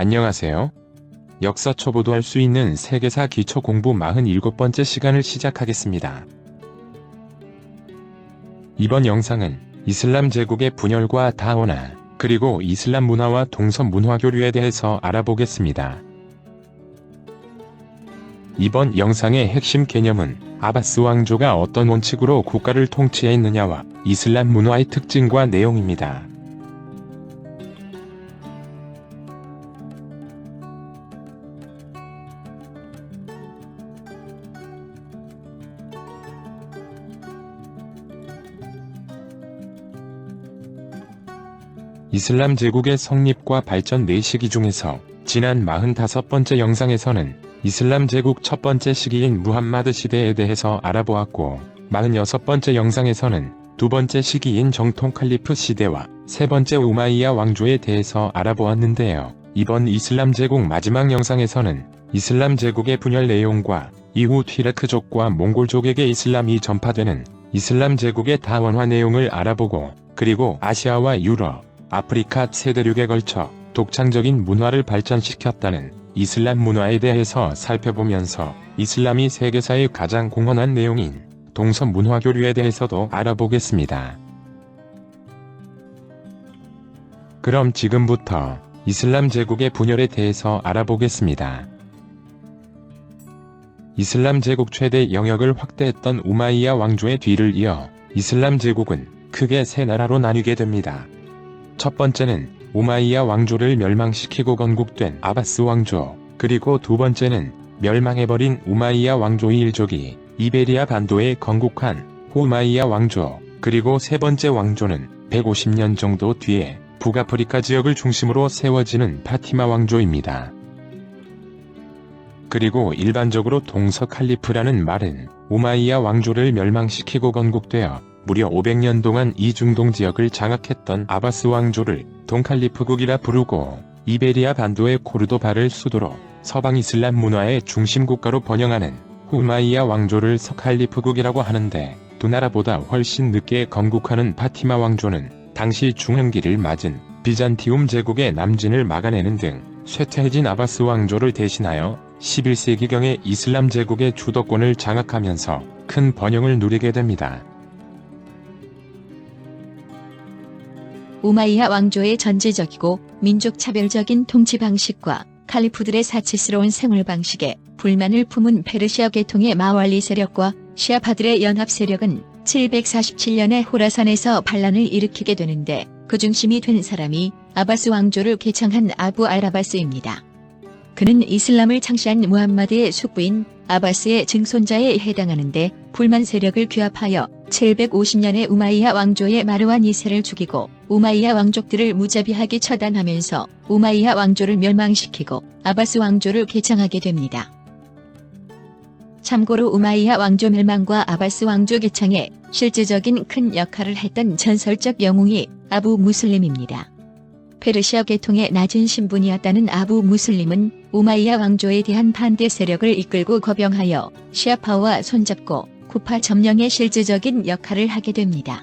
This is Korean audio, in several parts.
안녕하세요. 역사 초보도 할 수 있는 세계사 기초 공부 47번째 시간을 시작하겠습니다. 이번 영상은 이슬람 제국의 분열과 다원화, 그리고 이슬람 문화와 동서 문화 교류에 대해서 알아보겠습니다. 이번 영상의 핵심 개념은 아바스 왕조가 어떤 원칙으로 국가를 통치했느냐와 이슬람 문화의 특징과 내용입니다. 이슬람 제국의 성립과 발전 4시기 중에서 지난 45번째 영상에서는 이슬람 제국 첫 번째 시기인 무함마드 시대에 대해서 알아보았고, 46번째 영상에서는 두 번째 시기인 정통 칼리프 시대와 세 번째 우마이야 왕조에 대해서 알아보았는데요. 이번 이슬람 제국 마지막 영상에서는 이슬람 제국의 분열 내용과 이후 튀르크족과 몽골족에게 이슬람이 전파되는 이슬람 제국의 다원화 내용을 알아보고, 그리고 아시아와 유럽, 아프리카 세대륙에 걸쳐 독창적인 문화를 발전시켰다는 이슬람 문화에 대해서 살펴보면서 이슬람이 세계사의 가장 공헌한 내용인 동서 문화 교류에 대해서도 알아보겠습니다. 그럼 지금부터 이슬람 제국의 분열에 대해서 알아보겠습니다. 이슬람 제국 최대 영역을 확대했던 우마이야 왕조의 뒤를 이어 이슬람 제국은 크게 세 나라로 나뉘게 됩니다. 첫 번째는 우마이야 왕조를 멸망시키고 건국된 아바스 왕조, 그리고 두 번째는 멸망해버린 우마이야 왕조의 일족이 이베리아 반도에 건국한 후마이야 왕조, 그리고 세 번째 왕조는 150년 정도 뒤에 북아프리카 지역을 중심으로 세워지는 파티마 왕조입니다. 그리고 일반적으로 동서 칼리프라는 말은 우마이야 왕조를 멸망시키고 건국되어 무려 500년 동안 이 중동 지역을 장악했던 아바스 왕조를 동칼리프국이라 부르고, 이베리아 반도의 코르도바를 수도로 서방 이슬람 문화의 중심 국가로 번영하는 후마이야 왕조를 서칼리프국이라고 하는데, 두 나라보다 훨씬 늦게 건국하는 파티마 왕조는 당시 중흥기를 맞은 비잔티움 제국의 남진을 막아내는 등 쇠퇴해진 아바스 왕조를 대신하여 11세기경에 이슬람 제국의 주도권을 장악하면서 큰 번영을 누리게 됩니다. 우마이야 왕조의 전제적이고 민족차별적인 통치 방식과 칼리프들의 사치스러운 생활 방식에 불만을 품은 페르시아 계통의 마왈리 세력과 시아파들의 연합 세력은 747년에 호라산에서 반란을 일으키게 되는데, 그 중심이 된 사람이 아바스 왕조를 개창한 아부 알아바스입니다. 그는 이슬람을 창시한 무함마드의 숙부인 아바스의 증손자에 해당하는데, 불만 세력을 규합하여 750년에 우마이야 왕조의 마르완 2세를 죽이고 우마이야 왕족들을 무자비하게 처단하면서 우마이야 왕조를 멸망시키고 아바스 왕조를 개창하게 됩니다. 참고로 우마이야 왕조 멸망과 아바스 왕조 개창에 실질적인 큰 역할을 했던 전설적 영웅이 아부 무슬림입니다. 페르시아 계통의 낮은 신분이었다는 아부 무슬림은 우마이야 왕조에 대한 반대 세력을 이끌고 거병하여 시아파와 손잡고 쿠파 점령에 실질적인 역할을 하게 됩니다.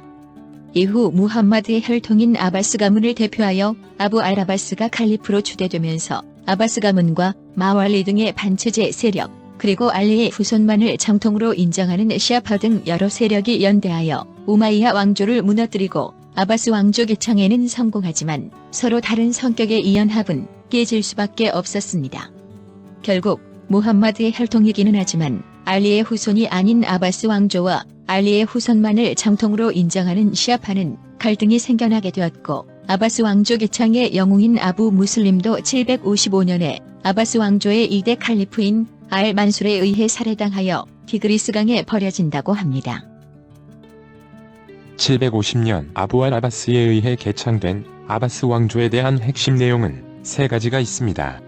이후 무함마드의 혈통인 아바스 가문을 대표하여 아부 알아바스가 칼리프로 추대되면서 아바스 가문과 마왈리 등의 반체제 세력, 그리고 알리의 후손만을 정통으로 인정하는 시아파 등 여러 세력이 연대하여 우마이야 왕조를 무너뜨리고 아바스 왕조 개창에는 성공하지만 서로 다른 성격의 이 연합은 깨질 수밖에 없었습니다. 결국 무함마드의 혈통이기는 하지만 알리의 후손이 아닌 아바스 왕조와 알리의 후손만을 정통으로 인정하는 시아파는 갈등이 생겨나게 되었고, 아바스 왕조 개창의 영웅인 아부 무슬림도 755년에 아바스 왕조의 2대 칼리프인 알 만술에 의해 살해당하여 티그리스강에 버려진다고 합니다. 750년 아부 알아바스에 의해 개창된 아바스 왕조에 대한 핵심 내용은 세 가지가 있습니다.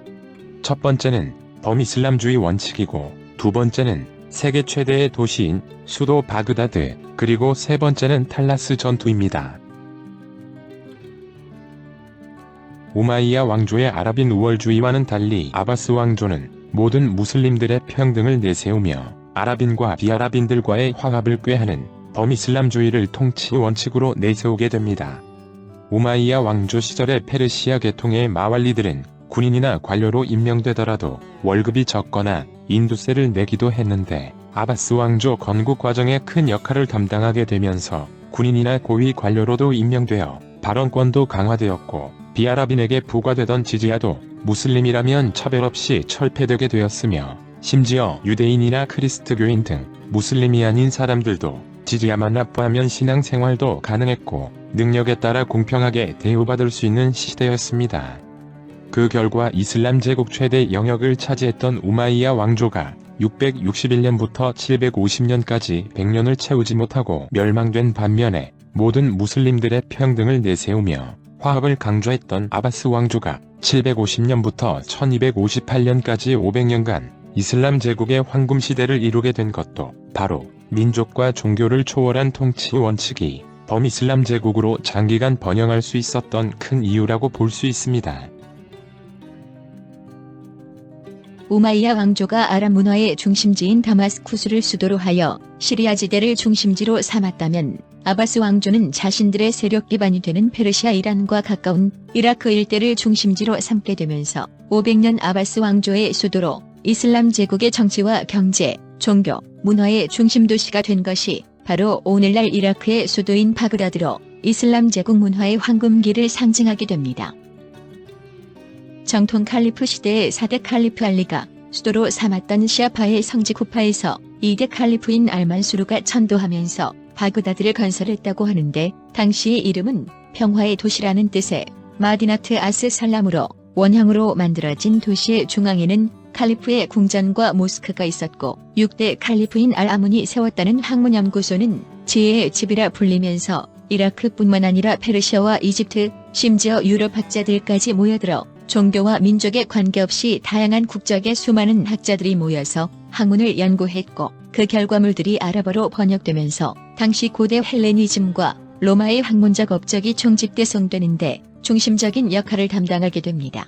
첫 번째는 범이슬람주의 원칙이고, 두 번째는 세계 최대의 도시인 수도 바그다드, 그리고 세 번째는 탈라스 전투입니다. 우마이야 왕조의 아랍인 우월주의와는 달리 아바스 왕조는 모든 무슬림들의 평등을 내세우며 아랍인과 비아랍인들과의 화합을 꾀하는 범이슬람주의를 통치 원칙으로 내세우게 됩니다. 우마이야 왕조 시절의 페르시아 계통의 마왈리들은 군인이나 관료로 임명되더라도 월급이 적거나 인두세를 내기도 했는데 아바스 왕조 건국 과정에 큰 역할을 담당하게 되면서 군인이나 고위 관료로도 임명되어 발언권도 강화되었고 비아랍인에게 부과되던 지지야도 무슬림이라면 차별 없이 철폐되게 되었으며 심지어 유대인이나 크리스트교인 등 무슬림이 아닌 사람들도 지지야만 납부하면 신앙생활도 가능했고 능력에 따라 공평하게 대우받을 수 있는 시대였습니다. 그 결과 이슬람 제국 최대 영역을 차지했던 우마이야 왕조가 661년부터 750년까지 100년을 채우지 못하고 멸망된 반면에 모든 무슬림들의 평등을 내세우며 화합을 강조했던 아바스 왕조가 750년부터 1258년까지 500년간 이슬람 제국의 황금 시대를 이루게 된 것도 바로 민족과 종교를 초월한 통치 원칙이 범이슬람 제국으로 장기간 번영할 수 있었던 큰 이유라고 볼 수 있습니다. 우마이야 왕조가 아랍 문화의 중심지인 다마스쿠스를 수도로 하여 시리아 지대를 중심지로 삼았다면 아바스 왕조는 자신들의 세력 기반이 되는 페르시아 이란과 가까운 이라크 일대를 중심지로 삼게 되면서 500년 아바스 왕조의 수도로 이슬람 제국의 정치와 경제, 종교, 문화의 중심 도시가 된 것이 바로 오늘날 이라크의 수도인 바그다드로 이슬람 제국 문화의 황금기를 상징하게 됩니다. 정통 칼리프 시대의 4대 칼리프 알리가 수도로 삼았던 시아파의 성지 쿠파에서 2대 칼리프인 알만수르가 천도하면서 바그다드를 건설했다고 하는데 당시 이름은 평화의 도시라는 뜻의 마디나트 아스 살람으로 원형으로 만들어진 도시의 중앙에는 칼리프의 궁전과 모스크가 있었고 6대 칼리프인 알-아문이 세웠다는 학문연구소는 지혜의 집이라 불리면서 이라크뿐만 아니라 페르시아와 이집트, 심지어 유럽 학자들까지 모여들어 종교와 민족에 관계없이 다양한 국적의 수많은 학자들이 모여서 학문을 연구했고 그 결과물들이 아랍어로 번역되면서 당시 고대 헬레니즘과 로마의 학문적 업적이 총집대성되는데 중심적인 역할을 담당하게 됩니다.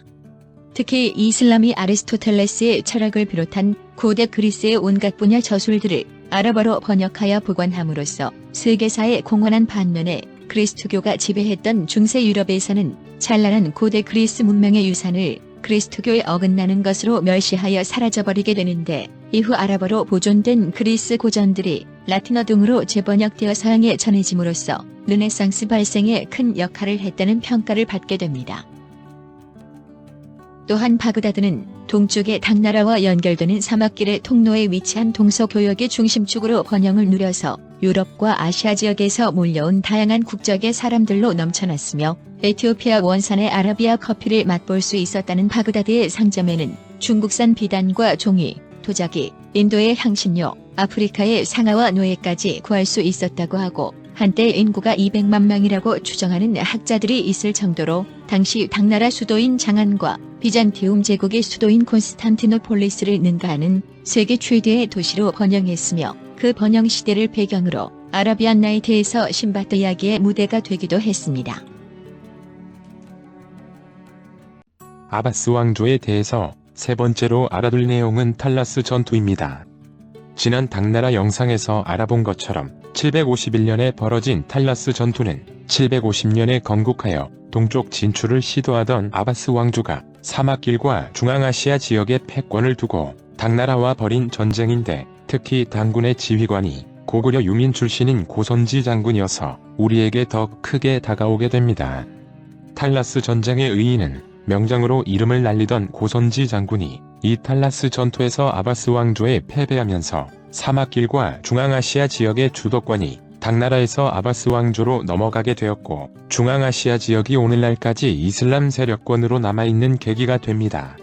특히 이슬람이 아리스토텔레스의 철학을 비롯한 고대 그리스의 온갖 분야 저술들을 아랍어로 번역하여 보관함으로써 세계사에 공헌한 반면에 그리스도교가 지배했던 중세 유럽에서는 찬란한 고대 그리스 문명의 유산을 그리스도교에 어긋나는 것으로 멸시하여 사라져버리게 되는데 이후 아랍어로 보존된 그리스 고전들이 라틴어 등으로 재번역되어 서양에 전해짐으로써 르네상스 발생에 큰 역할을 했다는 평가를 받게 됩니다. 또한 바그다드는 동쪽의 당나라와 연결되는 사막길의 통로에 위치한 동서교역의 중심축으로 번영을 누려서 유럽과 아시아 지역에서 몰려온 다양한 국적의 사람들로 넘쳐났으며 에티오피아 원산의 아라비아 커피를 맛볼 수 있었다는 바그다드의 상점에는 중국산 비단과 종이, 도자기, 인도의 향신료, 아프리카의 상아와 노예까지 구할 수 있었다고 하고 한때 인구가 200만 명이라고 추정하는 학자들이 있을 정도로 당시 당나라 수도인 장안과 비잔티움 제국의 수도인 콘스탄티노폴리스를 능가하는 세계 최대의 도시로 번영했으며 그 번영 시대를 배경으로 아라비안 나이트에서 신바드 이야기의 무대가 되기도 했습니다. 아바스 왕조에 대해서 세 번째로 알아둘 내용은 탈라스 전투입니다. 지난 당나라 영상에서 알아본 것처럼 751년에 벌어진 탈라스 전투는 750년에 건국하여 동쪽 진출을 시도하던 아바스 왕조가 사막길과 중앙아시아 지역에 패권을 두고 당나라와 벌인 전쟁인데 특히 당군의 지휘관이 고구려 유민 출신인 고선지 장군이어서 우리에게 더 크게 다가오게 됩니다. 탈라스 전쟁의 의인은 명장으로 이름을 날리던 고선지 장군이 이 탈라스 전투에서 아바스 왕조에 패배하면서 사막길과 중앙아시아 지역의 주도권이 당나라에서 아바스 왕조로 넘어가게 되었고 중앙아시아 지역이 오늘날까지 이슬람 세력권으로 남아있는 계기가 됩니다.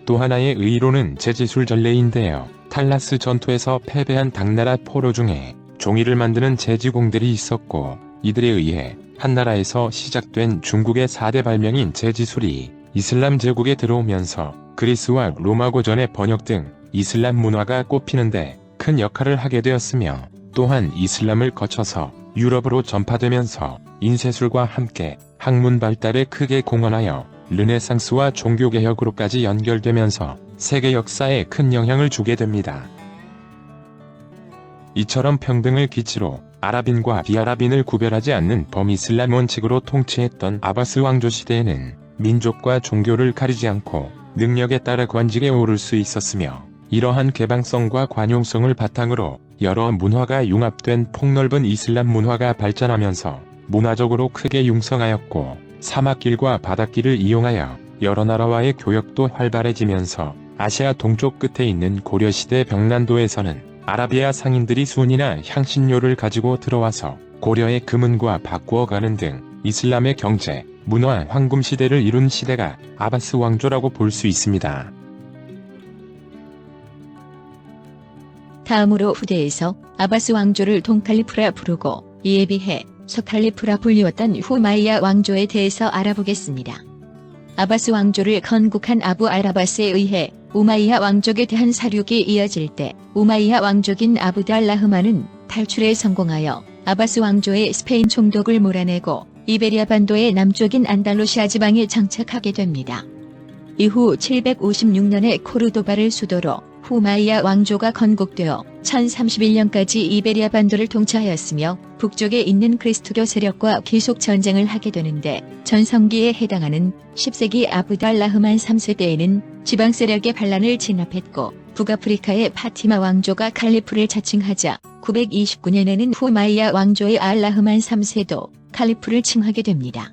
또 하나의 의의로는 제지술 전례인데요. 탈라스 전투에서 패배한 당나라 포로 중에 종이를 만드는 제지공들이 있었고 이들에 의해 한나라에서 시작된 중국의 4대 발명인 제지술이 이슬람 제국에 들어오면서 그리스와 로마 고전의 번역 등 이슬람 문화가 꼽히는데 큰 역할을 하게 되었으며 또한 이슬람을 거쳐서 유럽으로 전파되면서 인쇄술과 함께 학문 발달에 크게 공헌하여 르네상스와 종교개혁으로까지 연결되면서 세계 역사에 큰 영향을 주게 됩니다. 이처럼 평등을 기치로 아랍인과 비아랍인을 구별하지 않는 범이슬람 원칙으로 통치했던 아바스 왕조 시대에는 민족과 종교를 가리지 않고 능력에 따라 관직에 오를 수 있었으며, 이러한 개방성과 관용성을 바탕으로 여러 문화가 융합된 폭넓은 이슬람 문화가 발전하면서 문화적으로 크게 융성하였고, 사막길과 바닷길을 이용하여 여러 나라와의 교역도 활발해지면서 아시아 동쪽 끝에 있는 고려시대 벽난도에서는 아라비아 상인들이 순이나 향신료를 가지고 들어와서 고려의 금은과 바꾸어가는 등 이슬람의 경제, 문화 황금 시대를 이룬 시대가 아바스 왕조라고 볼 수 있습니다. 다음으로 후대에서 아바스 왕조를 동칼리프라 부르고, 이에 비해 서칼리프라 불리웠던 후마이야 왕조에 대해서 알아보겠습니다. 아바스 왕조를 건국한 아부 알-아바스에 의해 우마이야 왕족에 대한 사륙이 이어질 때 우마이야 왕족인 아부드 알-라흐만은 탈출에 성공하여 아바스 왕조의 스페인 총독을 몰아내고 이베리아 반도의 남쪽인 안달루시아 지방에 정착하게 됩니다. 이후 756년에 코르도바를 수도로 후마이야 왕조가 건국되어 1031년까지 이베리아 반도를 통치하였으며 북쪽에 있는 그리스도교 세력과 계속 전쟁을 하게 되는데, 전성기에 해당하는 10세기 아부드 알-라흐만 3세 때에는 지방 세력의 반란을 진압했고, 북아프리카의 파티마 왕조가 칼리프를 자칭하자 929년에는 후마이야 왕조의 알-라흐만 3세도 칼리프를 칭하게 됩니다.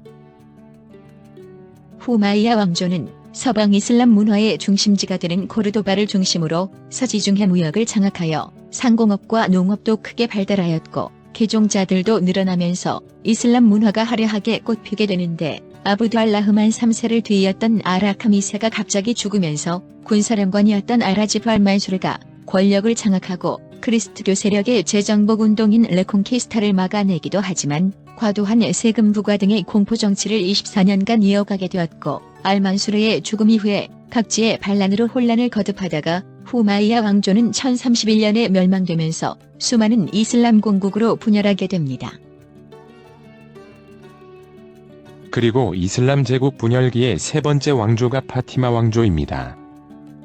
후마이야 왕조는 서방 이슬람 문화의 중심지가 되는 코르도바를 중심으로 서지중해 무역을 장악하여 상공업과 농업도 크게 발달하였고, 개종자들도 늘어나면서 이슬람 문화가 화려하게 꽃피게 되는데, 아부드 알-라흐만 3세를 뒤이었던 알-하캄 2세가 갑자기 죽으면서 군사령관이었던 알-하지브 알-만수르가 권력을 장악하고 그리스도교 세력의 재정복 운동인 르콩키스타를 막아내기도 하지만, 과도한 세금 부과 등의 공포정치를 24년간 이어가게 되었고, 알-만수르의 죽음 이후에 각지의 반란으로 혼란을 거듭하다가 후마이야 왕조는 1031년에 멸망되면서 수많은 이슬람 공국으로 분열하게 됩니다. 그리고 이슬람 제국 분열기의 세 번째 왕조가 파티마 왕조입니다.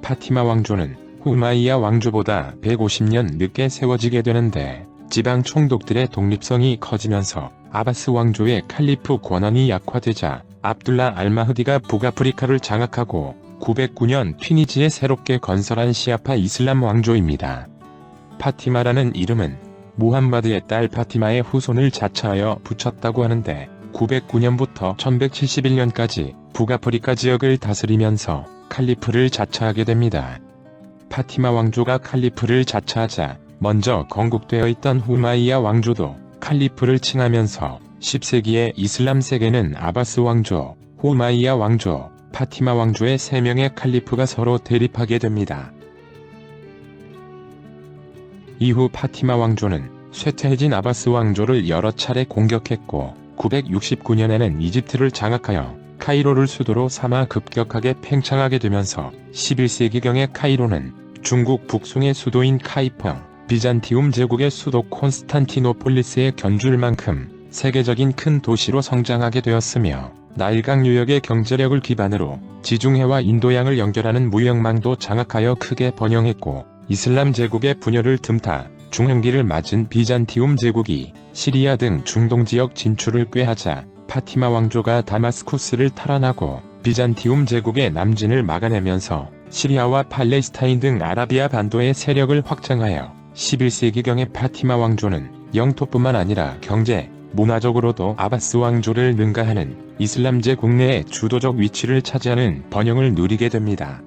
파티마 왕조는 후마이야 왕조보다 150년 늦게 세워지게 되는데, 지방 총독들의 독립성이 커지면서 아바스 왕조의 칼리프 권한이 약화되자 압둘라 알마흐디가 북아프리카를 장악하고 909년 튀니지에 새롭게 건설한 시아파 이슬람 왕조입니다. 파티마라는 이름은 무함마드의 딸 파티마의 후손을 자처하여 붙였다고 하는데, 909년부터 1171년까지 북아프리카 지역을 다스리면서 칼리프를 자처하게 됩니다. 파티마 왕조가 칼리프를 자처하자 먼저 건국되어 있던 후마이야 왕조도 칼리프를 칭하면서 10세기의 이슬람 세계는 아바스 왕조, 후마이야 왕조, 파티마 왕조의 3명의 칼리프가 서로 대립하게 됩니다. 이후 파티마 왕조는 쇠퇴해진 아바스 왕조를 여러 차례 공격했고, 969년에는 이집트를 장악하여 카이로를 수도로 삼아 급격하게 팽창하게 되면서 11세기경의 카이로는 중국 북송의 수도인 카이펑, 비잔티움 제국의 수도 콘스탄티노폴리스에 견줄 만큼 세계적인 큰 도시로 성장하게 되었으며, 나일강 유역의 경제력을 기반으로 지중해와 인도양을 연결하는 무역망도 장악하여 크게 번영했고, 이슬람 제국의 분열을 틈타 중흥기를 맞은 비잔티움 제국이 시리아 등 중동 지역 진출을 꾀하자 파티마 왕조가 다마스쿠스를 탈환하고 비잔티움 제국의 남진을 막아내면서 시리아와 팔레스타인 등 아라비아 반도의 세력을 확장하여 11세기경의 파티마 왕조는 영토뿐만 아니라 경제, 문화적으로도 아바스 왕조를 능가하는 이슬람 제국 내의 주도적 위치를 차지하는 번영을 누리게 됩니다.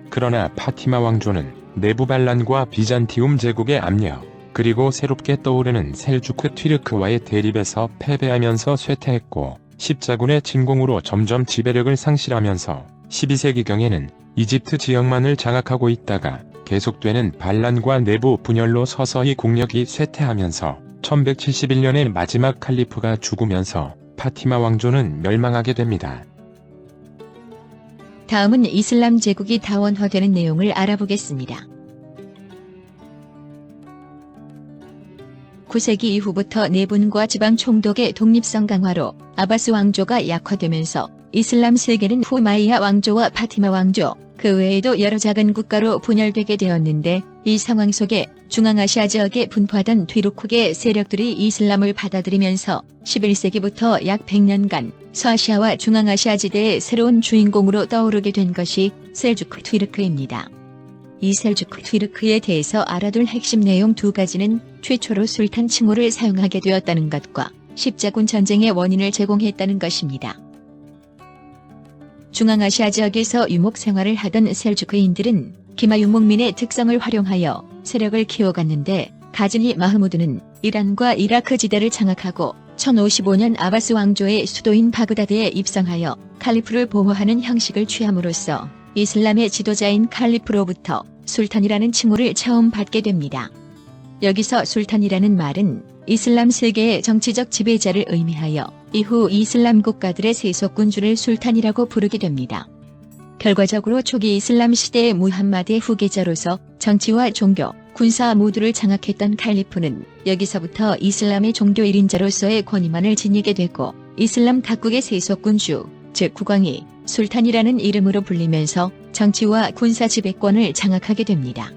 그러나 파티마 왕조는 내부 반란과 비잔티움 제국의 압력, 그리고 새롭게 떠오르는 셀주크 튀르크와의 대립에서 패배하면서 쇠퇴했고, 십자군의 침공으로 점점 지배력을 상실하면서 12세기경에는 이집트 지역만을 장악하고 있다가 계속되는 반란과 내부 분열로 서서히 국력이 쇠퇴하면서 1171년에 마지막 칼리프가 죽으면서 파티마 왕조는 멸망하게 됩니다. 다음은 이슬람 제국이 다원화되는 내용을 알아보겠습니다. 9세기 이후부터 내분과 지방 총독의 독립성 강화로 아바스 왕조가 약화되면서 이슬람 세계는 후마이야 왕조와 파티마 왕조, 그 외에도 여러 작은 국가로 분열되게 되었는데 이 상황 속에 중앙아시아 지역에 분포하던 뒤룩국의 세력들이 이슬람을 받아들이면서 11세기부터 약 100년간 서아시아와 중앙아시아 지대의 새로운 주인공으로 떠오르게 된 것이 셀주크 튀르크입니다. 이 셀주크 튀르크에 대해서 알아둘 핵심 내용 두 가지는 최초로 술탄 칭호를 사용하게 되었다는 것과 십자군 전쟁의 원인을 제공했다는 것입니다. 중앙아시아 지역에서 유목 생활을 하던 셀주크인들은 기마 유목민의 특성을 활용하여 세력을 키워갔는데 가즈니 마흐무드는 이란과 이라크 지대를 장악하고 1055년 아바스 왕조의 수도인 바그다드에 입성하여 칼리프를 보호하는 형식을 취함으로써 이슬람의 지도자인 칼리프로부터 술탄이라는 칭호를 처음 받게 됩니다. 여기서 술탄이라는 말은 이슬람 세계의 정치적 지배자를 의미하여 이후 이슬람 국가들의 세속군주를 술탄이라고 부르게 됩니다. 결과적으로 초기 이슬람 시대의 무함마드의 후계자로서 정치와 종교, 군사 모두를 장악했던 칼리프는 여기서부터 이슬람의 종교 1인자로서의 권위만을 지니게 되고 이슬람 각국의 세속군주, 즉 국왕이 술탄이라는 이름으로 불리면서 정치와 군사 지배권을 장악하게 됩니다.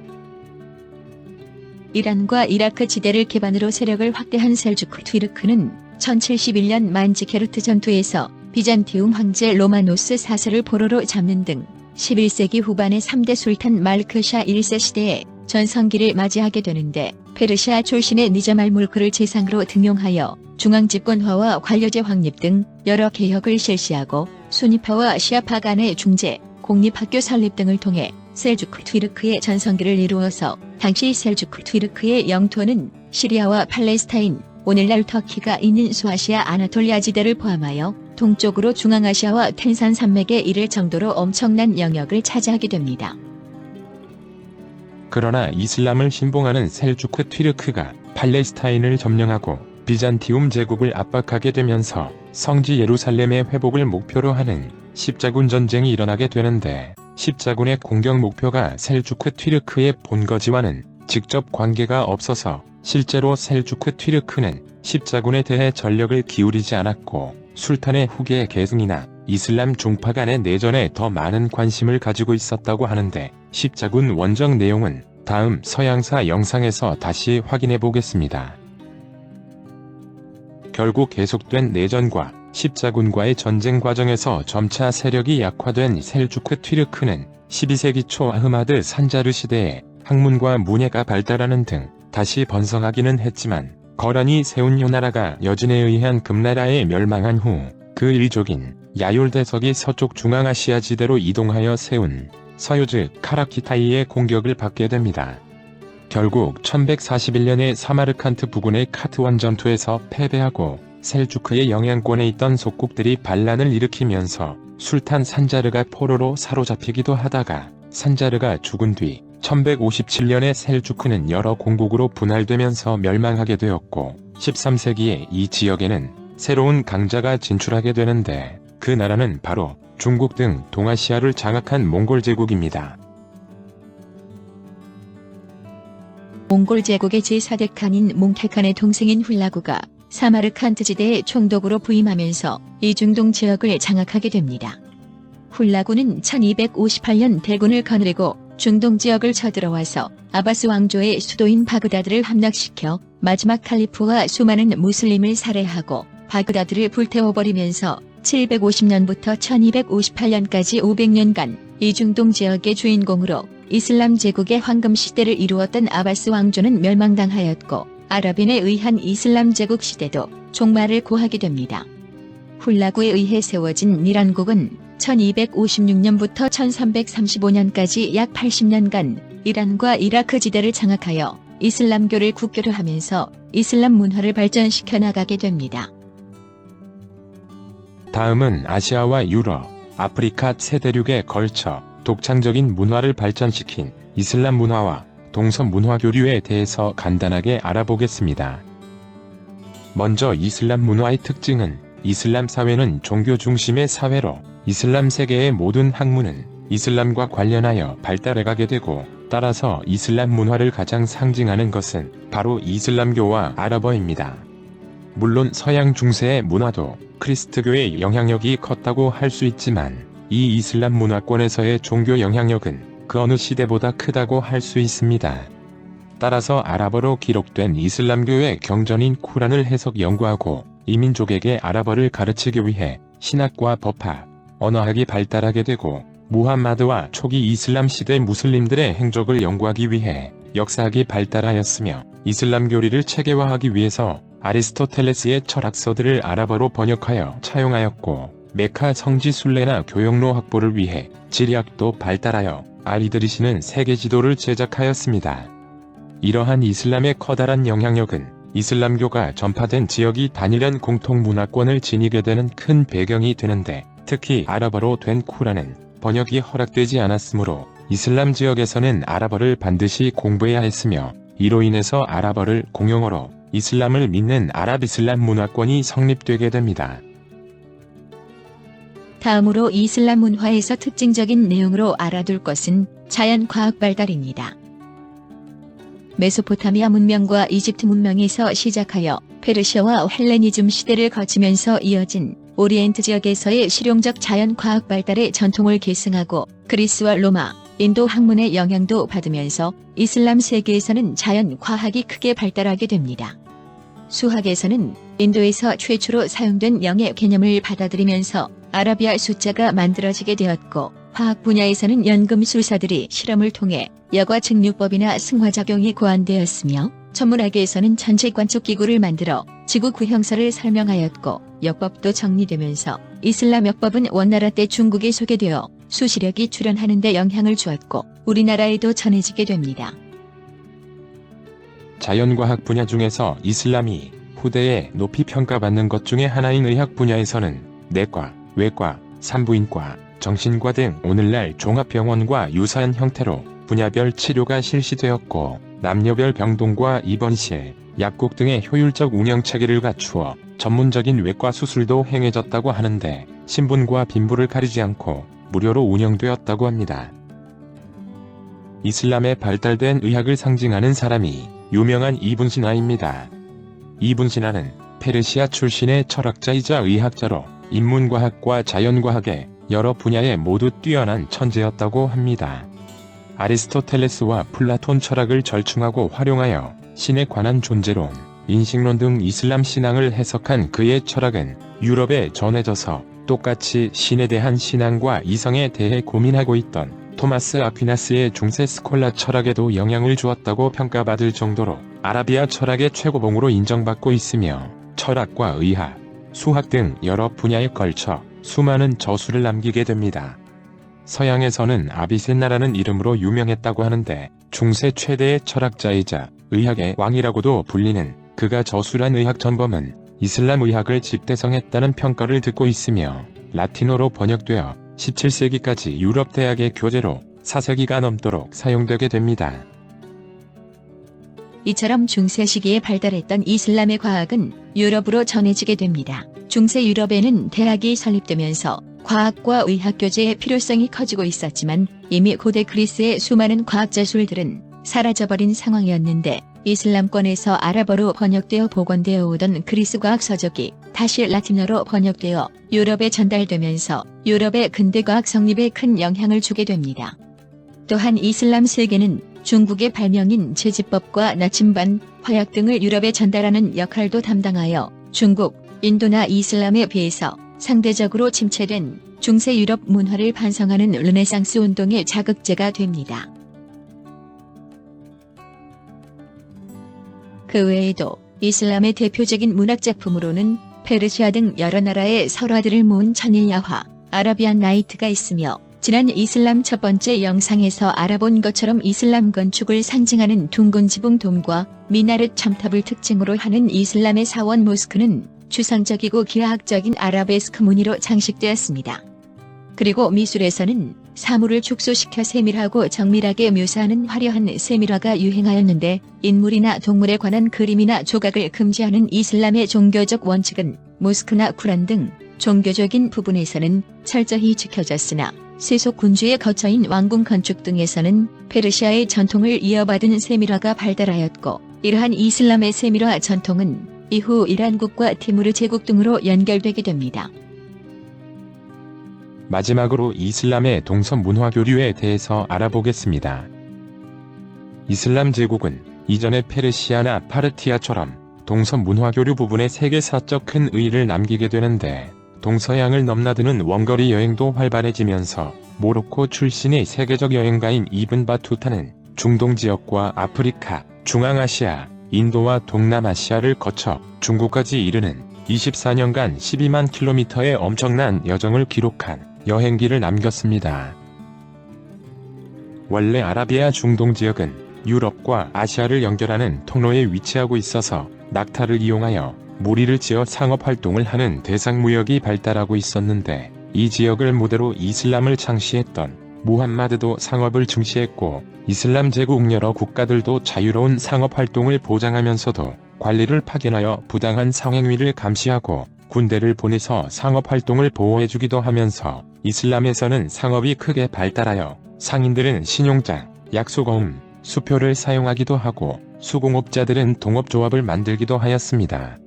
이란과 이라크 지대를 기반으로 세력을 확대한 셀주크 튀르크는 1071년 만지케르트 전투에서 비잔티움 황제 로마노스 4세를 포로로 잡는 등 11세기 후반의 3대 술탄 말크샤 1세 시대에 전성기를 맞이하게 되는데 페르시아 출신의 니자말 물크를 재상으로 등용하여 중앙집권화와 관료제 확립 등 여러 개혁을 실시하고 수니파와 시아파 간의 중재, 공립학교 설립 등을 통해 셀주크 튀르크의 전성기를 이루어서 당시 셀주크 튀르크의 영토는 시리아와 팔레스타인, 오늘날 터키가 있는 소아시아 아나톨리아 지대를 포함하여 동쪽으로 중앙아시아와 텐산 산맥에 이를 정도로 엄청난 영역을 차지하게 됩니다. 그러나 이슬람을 신봉하는 셀주크 튀르크가 팔레스타인을 점령하고 비잔티움 제국을 압박하게 되면서 성지 예루살렘의 회복을 목표로 하는 십자군 전쟁이 일어나게 되는데 십자군의 공격 목표가 셀주크 튀르크의 본거지와는 직접 관계가 없어서 실제로 셀주크 튀르크는 십자군에 대해 전력을 기울이지 않았고 술탄의 후계 계승이나 이슬람 종파 간의 내전에 더 많은 관심을 가지고 있었다고 하는데 십자군 원정 내용은 다음 서양사 영상에서 다시 확인해 보겠습니다. 결국 계속된 내전과 십자군과의 전쟁 과정에서 점차 세력이 약화된 셀주크 튀르크는 12세기 초 아흐마드 산자르 시대에 학문과 문예가 발달하는 등 다시 번성하기는 했지만 거란이 세운 요나라가 여진에 의한 금나라에 멸망한 후 그 일족인 야율대석이 서쪽 중앙아시아 지대로 이동하여 세운 서유즈 카라키타이의 공격을 받게 됩니다. 결국 1141년에 사마르칸트 부근의 카트원 전투에서 패배하고 셀주크의 영향권에 있던 속국들이 반란을 일으키면서 술탄 산자르가 포로로 사로잡히기도 하다가 산자르가 죽은 뒤 1157년에 셀주크는 여러 공국으로 분할되면서 멸망하게 되었고 13세기에 이 지역에는 새로운 강자가 진출하게 되는데 그 나라는 바로 중국 등 동아시아를 장악한 몽골 제국입니다. 몽골 제국의 제4대 칸인 몽테칸의 동생인 훌라구가 사마르칸트 지대의 총독으로 부임하면서 이 중동 지역을 장악하게 됩니다. 훌라구는 1258년 대군을 거느리고 중동 지역을 쳐들어와서 아바스 왕조의 수도인 바그다드를 함락시켜 마지막 칼리프와 수많은 무슬림을 살해하고 바그다드를 불태워버리면서 750년부터 1258년까지 500년간 이 중동 지역의 주인공으로 이슬람 제국의 황금 시대를 이루었던 아바스 왕조는 멸망당하였고 아랍인에 의한 이슬람 제국 시대도 종말을 고하게 됩니다. 훌라구에 의해 세워진 이란국은 1256년부터 1335년까지 약 80년간 이란과 이라크 지대를 장악하여 이슬람교를 국교로 하면서 이슬람 문화를 발전시켜 나가게 됩니다. 다음은 아시아와 유럽, 아프리카 세 대륙에 걸쳐 독창적인 문화를 발전시킨 이슬람 문화와 동서 문화 교류에 대해서 간단하게 알아보겠습니다. 먼저 이슬람 문화의 특징은 이슬람 사회는 종교 중심의 사회로 이슬람 세계의 모든 학문은 이슬람과 관련하여 발달해가게 되고 따라서 이슬람 문화를 가장 상징하는 것은 바로 이슬람교와 아랍어입니다. 물론 서양 중세의 문화도 크리스트교의 영향력이 컸다고 할 수 있지만 이 이슬람 문화권에서의 종교 영향력은 그 어느 시대보다 크다고 할 수 있습니다. 따라서 아랍어로 기록된 이슬람교의 경전인 쿠란을 해석 연구하고 이민족에게 아랍어를 가르치기 위해 신학과 법학, 언어학이 발달하게 되고 무함마드와 초기 이슬람 시대 무슬림들의 행적을 연구하기 위해 역사학이 발달하였으며 이슬람 교리를 체계화하기 위해서 아리스토텔레스의 철학서들을 아랍어로 번역하여 차용하였고 메카 성지 순례나 교역로 확보를 위해 지리학도 발달하여 알이드리시는 세계 지도를 제작하였습니다. 이러한 이슬람의 커다란 영향력은 이슬람교가 전파된 지역이 단일한 공통 문화권을 지니게 되는 큰 배경이 되는데 특히 아랍어로 된 쿠란은 번역이 허락되지 않았으므로 이슬람 지역에서는 아랍어를 반드시 공부해야 했으며 이로 인해서 아랍어를 공용어로 이슬람을 믿는 아랍이슬람 문화권이 성립되게 됩니다. 다음으로 이슬람 문화에서 특징적인 내용으로 알아둘 것은 자연과학 발달입니다. 메소포타미아 문명과 이집트 문명에서 시작하여 페르시아와 헬레니즘 시대를 거치면서 이어진 오리엔트 지역에서의 실용적 자연과학 발달의 전통을 계승하고 그리스와 로마, 인도 학문의 영향도 받으면서 이슬람 세계에서는 자연과학이 크게 발달하게 됩니다. 수학에서는 인도에서 최초로 사용된 0의 개념을 받아들이면서 아라비아 숫자가 만들어지게 되었고 화학 분야에서는 연금술사들이 실험을 통해 여과 증류법이나 승화작용이 고안되었으며 천문학에서는 전체 관측기구를 만들어 지구 구형설을 설명하였고 역법도 정리되면서 이슬람 역법은 원나라 때 중국에 소개되어 수시력이 출현하는 데 영향을 주었고 우리나라에도 전해지게 됩니다. 자연과학 분야 중에서 이슬람이 후대에 높이 평가받는 것 중에 하나인 의학 분야에서는 내과, 외과, 산부인과, 정신과 등 오늘날 종합병원과 유사한 형태로 분야별 치료가 실시되었고 남녀별 병동과 입원실, 약국 등의 효율적 운영체계를 갖추어 전문적인 외과 수술도 행해졌다고 하는데 신분과 빈부를 가리지 않고 무료로 운영되었다고 합니다. 이슬람에 발달된 의학을 상징하는 사람이 유명한 이븐 시나입니다. 이븐 시나는 페르시아 출신의 철학자이자 의학자로 인문과학과 자연과학의 여러 분야에 모두 뛰어난 천재였다고 합니다. 아리스토텔레스와 플라톤 철학을 절충하고 활용하여 신에 관한 존재론, 인식론 등 이슬람 신앙을 해석한 그의 철학은 유럽에 전해져서 똑같이 신에 대한 신앙과 이성에 대해 고민하고 있던 토마스 아퀴나스의 중세 스콜라 철학에도 영향을 주었다고 평가받을 정도로 아라비아 철학의 최고봉으로 인정받고 있으며 철학과 의학, 수학 등 여러 분야에 걸쳐 수많은 저수를 남기게 됩니다. 서양에서는 아비센나라는 이름으로 유명했다고 하는데 중세 최대의 철학자이자 의학의 왕이라고도 불리는 그가 저술한 의학 전범은 이슬람 의학을 집대성했다는 평가를 듣고 있으며 라틴어로 번역되어 17세기까지 유럽 대학의 교재로 4세기가 넘도록 사용되게 됩니다. 이처럼 중세 시기에 발달했던 이슬람의 과학은 유럽으로 전해지게 됩니다. 중세 유럽에는 대학이 설립되면서 과학과 의학 교재의 필요성이 커지고 있었지만 이미 고대 그리스의 수많은 과학자술들은 사라져버린 상황이었는데 이슬람권에서 아랍어로 번역되어 복원되어 오던 그리스 과학 서적이 다시 라틴어로 번역되어 유럽에 전달되면서 유럽의 근대과학 성립에 큰 영향을 주게 됩니다. 또한 이슬람 세계는 중국의 발명인 제지법과 나침반, 화약 등을 유럽에 전달하는 역할도 담당하여 중국, 인도나 이슬람에 비해서 상대적으로 침체된 중세 유럽 문화를 반성하는 르네상스 운동의 자극제가 됩니다. 그 외에도 이슬람의 대표적인 문학작품으로는 페르시아 등 여러 나라의 설화들을 모은 천일야화, 아라비안 나이트가 있으며 지난 이슬람 첫 번째 영상에서 알아본 것처럼 이슬람 건축을 상징하는 둥근 지붕돔과 미나르트 첨탑을 특징으로 하는 이슬람의 사원 모스크는 추상적이고 기하학적인 아라베스크 무늬로 장식되었습니다. 그리고 미술에서는 사물을 축소시켜 세밀하고 정밀하게 묘사하는 화려한 세밀화가 유행하였는데 인물이나 동물에 관한 그림이나 조각을 금지하는 이슬람의 종교적 원칙은 모스크나 쿠란 등 종교적인 부분에서는 철저히 지켜졌으나 세속 군주의 거처인 왕궁 건축 등에서는 페르시아의 전통을 이어받은 세밀화가 발달하였고 이러한 이슬람의 세밀화 전통은 이후 이란국과 티무르 제국 등으로 연결되게 됩니다. 마지막으로 이슬람의 동서 문화 교류에 대해서 알아보겠습니다. 이슬람 제국은 이전의 페르시아나 파르티아처럼 동서 문화 교류 부분에 세계사적 큰 의의를 남기게 되는데, 동서양을 넘나드는 원거리 여행도 활발해지면서 모로코 출신의 세계적 여행가인 이븐 바투타는 중동 지역과 아프리카, 중앙아시아, 인도와 동남아시아를 거쳐 중국까지 이르는 24년간 12만 킬로미터의 엄청난 여정을 기록한 여행기를 남겼습니다. 원래 아라비아 중동 지역은 유럽과 아시아를 연결하는 통로에 위치하고 있어서 낙타를 이용하여 무리를 지어 상업활동을 하는 대상무역이 발달하고 있었는데, 이 지역을 무대로 이슬람을 창시했던 무함마드도 상업을 중시했고, 이슬람 제국 여러 국가들도 자유로운 상업활동을 보장하면서도 관리를 파견하여 부당한 성행위를 감시하고 군대를 보내서 상업활동을 보호해주기도 하면서, 이슬람에서는 상업이 크게 발달하여 상인들은 신용장, 약수거음, 수표를 사용하기도 하고 수공업자들은 동업조합을 만들기도 하였습니다.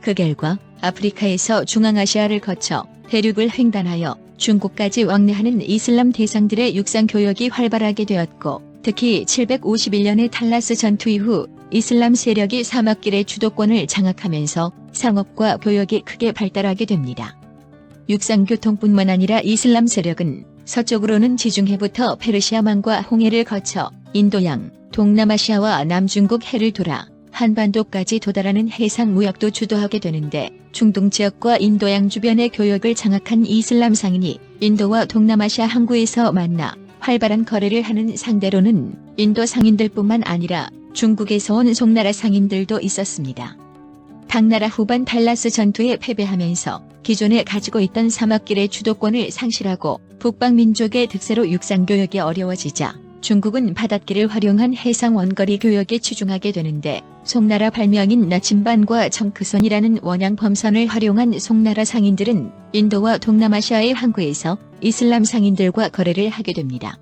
그 결과 아프리카에서 중앙아시아를 거쳐 대륙을 횡단하여 중국까지 왕래하는 이슬람 대상들의 육상 교역이 활발하게 되었고, 특히 751년의 탈라스 전투 이후 이슬람 세력이 사막길의 주도권을 장악하면서 상업과 교역이 크게 발달하게 됩니다. 육상교통뿐만 아니라 이슬람 세력은 서쪽으로는 지중해부터 페르시아만과 홍해를 거쳐 인도양, 동남아시아와 남중국 해를 돌아 한반도까지 도달하는 해상 무역도 주도하게 되는데, 중동 지역과 인도양 주변의 교역을 장악한 이슬람 상인이 인도와 동남아시아 항구에서 만나 활발한 거래를 하는 상대로는 인도 상인들뿐만 아니라 중국에서 온 송나라 상인들도 있었습니다. 당나라 후반 탈라스 전투에 패배하면서 기존에 가지고 있던 사막길의 주도권을 상실하고 북방민족의 득세로 육상교역이 어려워지자 중국은 바닷길을 활용한 해상 원거리 교역에 치중하게 되는데, 송나라 발명인 나침반과 청크선이라는 원양 범선을 활용한 송나라 상인들은 인도와 동남아시아의 항구에서 이슬람 상인들과 거래를 하게 됩니다.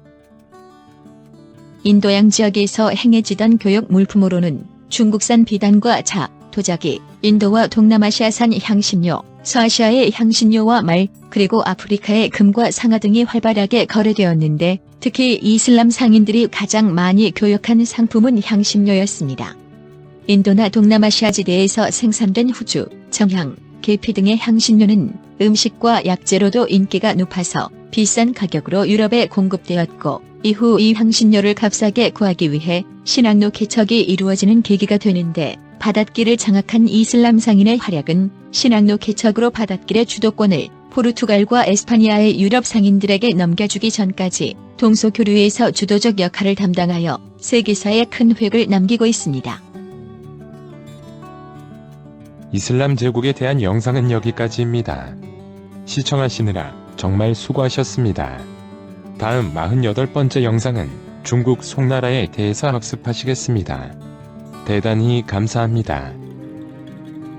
인도양 지역에서 행해지던 교역 물품으로는 중국산 비단과 자, 도자기, 인도와 동남아시아산 향신료, 서아시아의 향신료와 말, 그리고 아프리카의 금과 상아 등이 활발하게 거래되었는데, 특히 이슬람 상인들이 가장 많이 교역한 상품은 향신료였습니다. 인도나 동남아시아 지대에서 생산된 후주, 정향, 계피 등의 향신료는 음식과 약재로도 인기가 높아서 비싼 가격으로 유럽에 공급되었고, 이후 이 향신료를 값싸게 구하기 위해 신항로 개척이 이루어지는 계기가 되는데, 바닷길을 장악한 이슬람 상인의 활약은 신항로 개척으로 바닷길의 주도권을 포르투갈과 에스파니아의 유럽 상인들에게 넘겨주기 전까지 동서교류에서 주도적 역할을 담당하여 세계사에 큰 획을 남기고 있습니다. 이슬람 제국에 대한 영상은 여기까지입니다. 시청하시느라 정말 수고하셨습니다. 다음 48번째 영상은 중국 송나라에 대해서 학습하시겠습니다. 대단히 감사합니다.